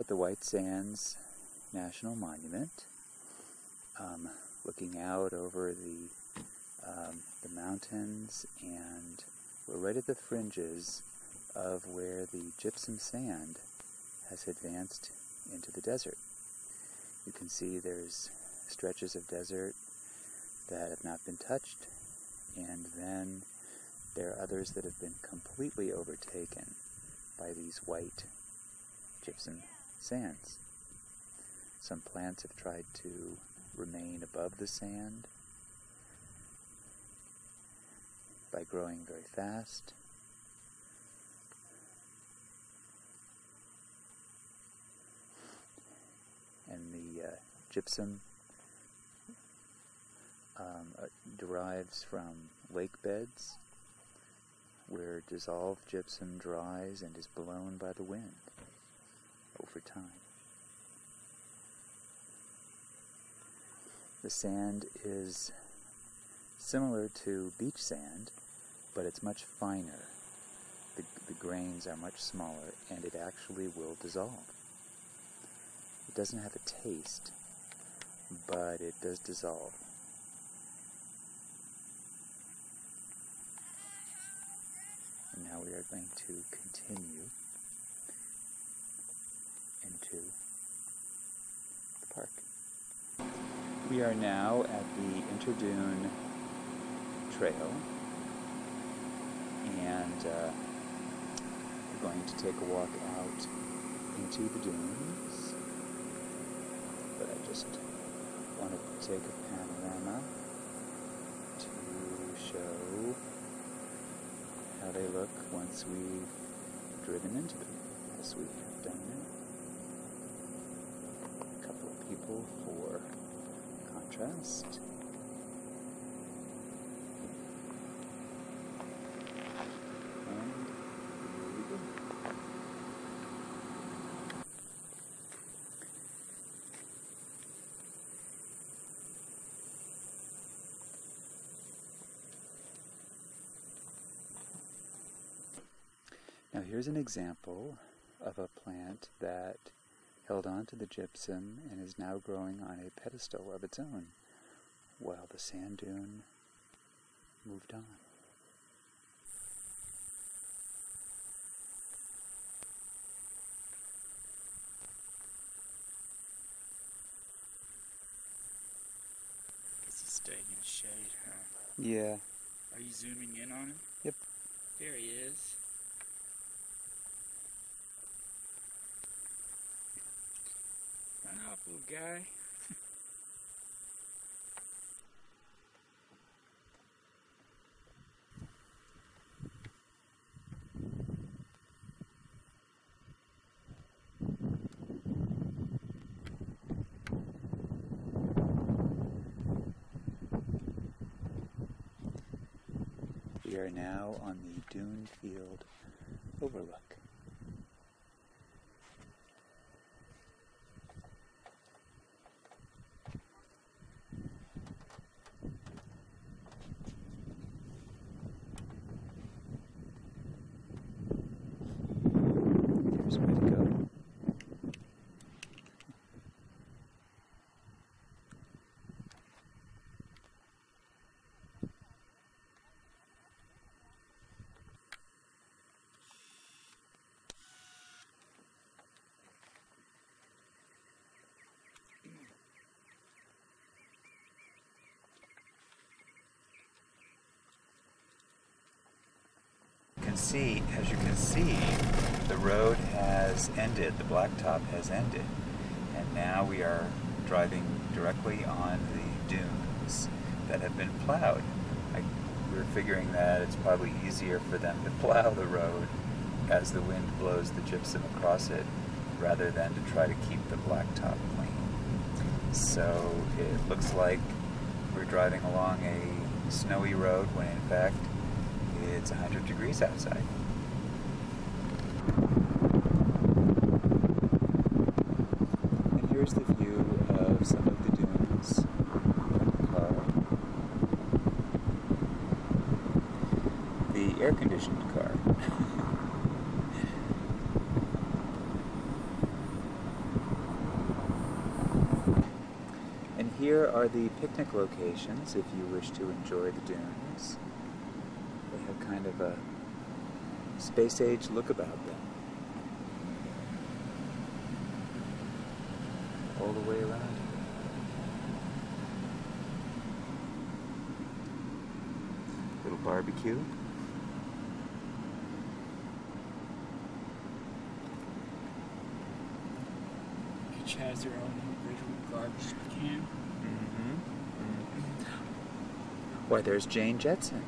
At the White Sands National Monument, looking out over the mountains, and we're right at the fringes of where the gypsum sand has advanced into the desert. You can see there's stretches of desert that have not been touched, and then there are others that have been completely overtaken by these white gypsum sands. Some plants have tried to remain above the sand by growing very fast. And the gypsum derives from lake beds where dissolved gypsum dries and is blown by the wind over time. The sand is similar to beach sand, but it's much finer. The grains are much smaller, and it actually will dissolve. It doesn't have a taste, but it does dissolve. And now we are going to continue into the park. We are now at the Interdune Trail, and we're going to take a walk out into the dunes, but I just wanted to take a panorama to show how they look once we've driven into them, as we have done now. A couple of people for contrast. And here we go. Now here's an example of a plant that held on to the gypsum and is now growing on a pedestal of its own, while the sand dune moved on. Guess he's staying in the shade, huh? Yeah. Are you zooming in on him? Yep. There he is. Run off, little guy. We are now on the dune field overlook. Here's where to go. As you can see, the road has ended, the blacktop has ended, and now we are driving directly on the dunes that have been plowed. We're figuring that it's probably easier for them to plow the road as the wind blows the gypsum across it, rather than to try to keep the blacktop clean. So it looks like we're driving along a snowy road when in fact it's 100 degrees outside. And here's the view of some of the dunes from the car. The air-conditioned car. here are the picnic locations if you wish to enjoy the dunes. They have kind of a space-age look about them. All the way around here. Little barbecue. Each has their own individual garbage can. Why, there's Jane Jetson.